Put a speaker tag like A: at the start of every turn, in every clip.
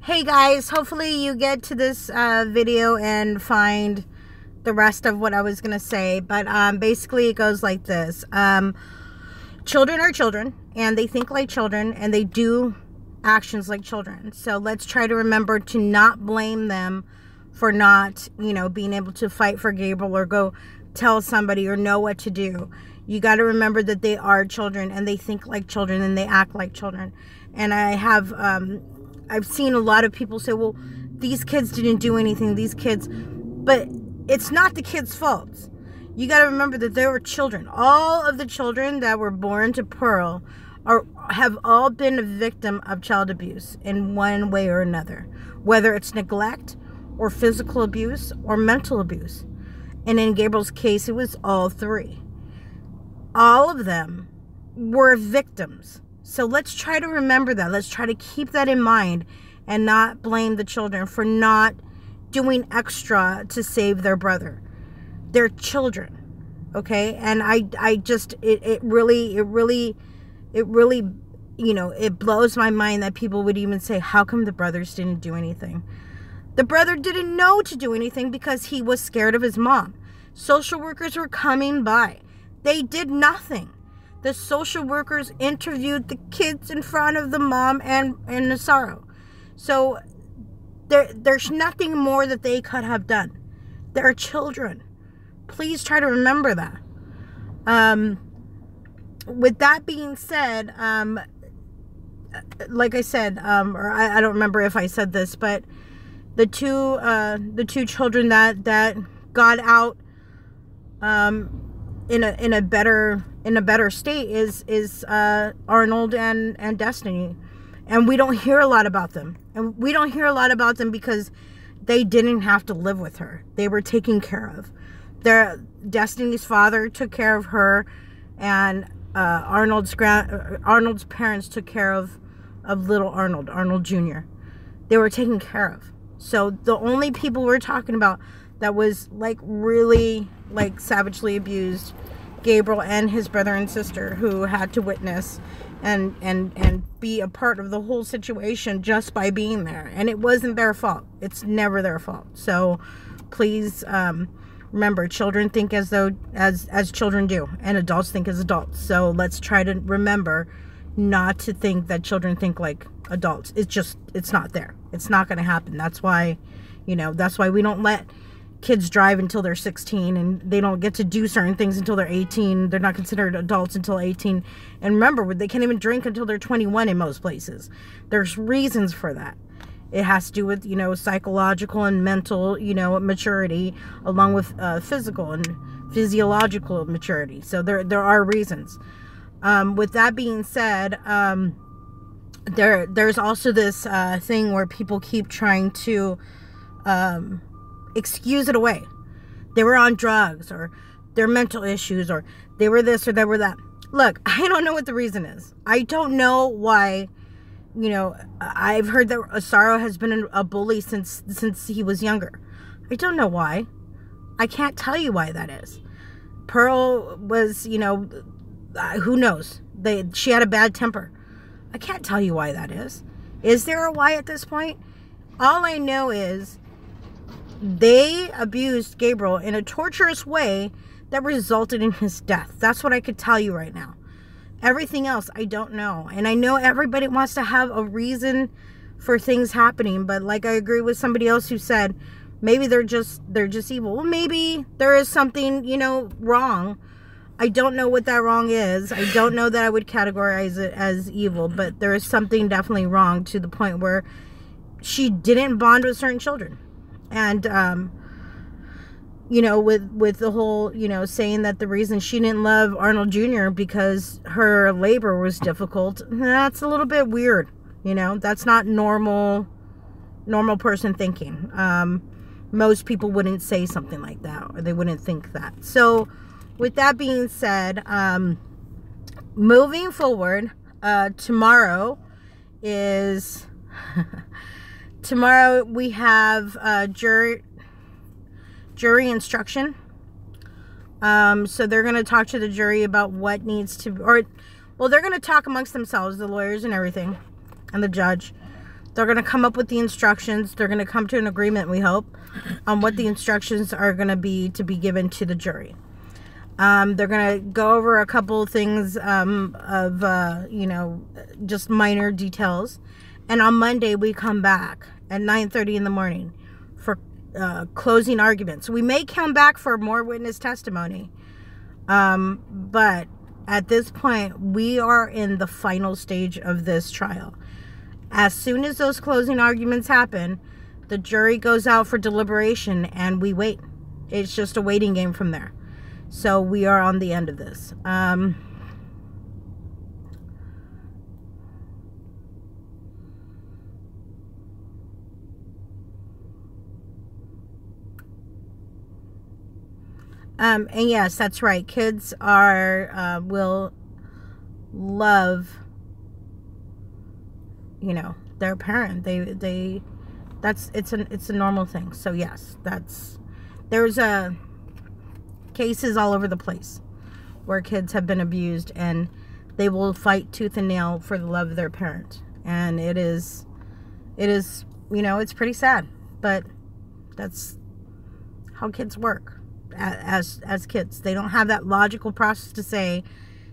A: Hey guys, hopefully you get to this video and find the rest of what I was gonna say, but basically it goes like this. Children are children, and they think like children, and they do actions like children. So let's try to remember to not blame them for not, being able to fight for Gabriel or go tell somebody or know what to do. You got to remember that they are children, and they think like children, and they act like children. And I've seen a lot of people say, well, these kids didn't do anything, but it's not the kids' fault. You got to remember that they were children. All of the children that were born to Pearl have all been a victim of child abuse in one way or another, whether it's neglect or physical abuse or mental abuse. And in Gabriel's case, it was all three. All of them were victims. So let's try to remember that. Let's try to keep that in mind and not blame the children for not doing extra to save their brother. They're children, okay? And it really, it blows my mind that people would even say, how come the brothers didn't do anything? The brother didn't know to do anything because he was scared of his mom. Social workers were coming by. They did nothing. The social workers interviewed the kids in front of the mom and Nassaro. So there's nothing more that they could have done. They're children. Please try to remember that. With that being said, like I said, or I don't remember if I said this, but the two children that got out in a better state is Arnold and Destiny. And we don't hear a lot about them. And we don't hear a lot about them because they didn't have to live with her. They were taken care of. Destiny's father took care of her, and Arnold's parents took care of little Arnold Jr. They were taken care of. So the only people we're talking about that was really savagely abused, Gabriel and his brother and sister, who had to witness and be a part of the whole situation just by being there. And it wasn't their fault. It's never their fault. So please remember, children think as children do, and adults think as adults. So let's try to remember not to think that children think like adults. It's not there. It's not going to happen. That's why we don't let kids drive until they're 16, and they don't get to do certain things until they're 18. They're not considered adults until 18. And remember, they can't even drink until they're 21 in most places. There's reasons for that. It has to do with, psychological and mental, maturity, along with physical and physiological maturity. So there are reasons. With that being said, there's also this thing where people keep trying to excuse it away. They were on drugs, or their mental issues, or they were this or they were that. Look, I don't know what the reason is. I don't know why. I've heard that Asaro has been a bully since he was younger. I don't know why. I can't tell you why that is. Pearl was, who knows? She had a bad temper. I can't tell you why that is. Is there a why at this point? All I know is they abused Gabriel in a torturous way that resulted in his death. That's what I could tell you right now. Everything else, I don't know. And I know everybody wants to have a reason for things happening, but like I agree with somebody else who said, maybe they're just evil. Well, maybe there is something, wrong. I don't know what that wrong is. I don't know that I would categorize it as evil, but there is something definitely wrong to the point where she didn't bond with certain children. And, with the whole, saying that the reason she didn't love Arnold Jr. because her labor was difficult, that's a little bit weird. That's not normal person thinking. Most people wouldn't say something like that, or they wouldn't think that. So with that being said, moving forward, tomorrow we have jury instruction. So they're going to talk to the jury about what needs to, they're going to talk amongst themselves, the lawyers and everything, and the judge. They're going to come up with the instructions. They're going to come to an agreement, we hope, on what the instructions are going to be given to the jury. They're going to go over a couple of things of, you know, just minor details. And on Monday, we come back at 9:30 in the morning for closing arguments. We may come back for more witness testimony. But at this point, we are in the final stage of this trial. As soon as those closing arguments happen, the jury goes out for deliberation and we wait. It's just a waiting game from there. So we are on the end of this. And yes, that's right. Kids are, will love, you know, their parent. It's a normal thing. So yes, there's cases all over the place where kids have been abused and they will fight tooth and nail for the love of their parent. And it is, you know, it's pretty sad, but that's how kids work as kids. They don't have that logical process to say,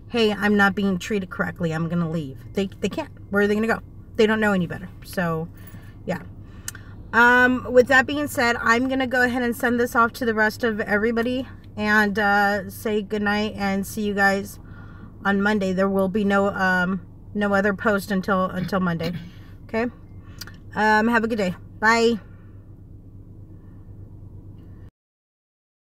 A: hey, I'm not being treated correctly, I'm going to leave. They can't. Where are they going to go? They don't know any better. So, yeah. With that being said, I'm going to go ahead and send this off to the rest of everybody and say goodnight and see you guys on Monday. There will be no other post until Monday. Okay? Have a good day. Bye.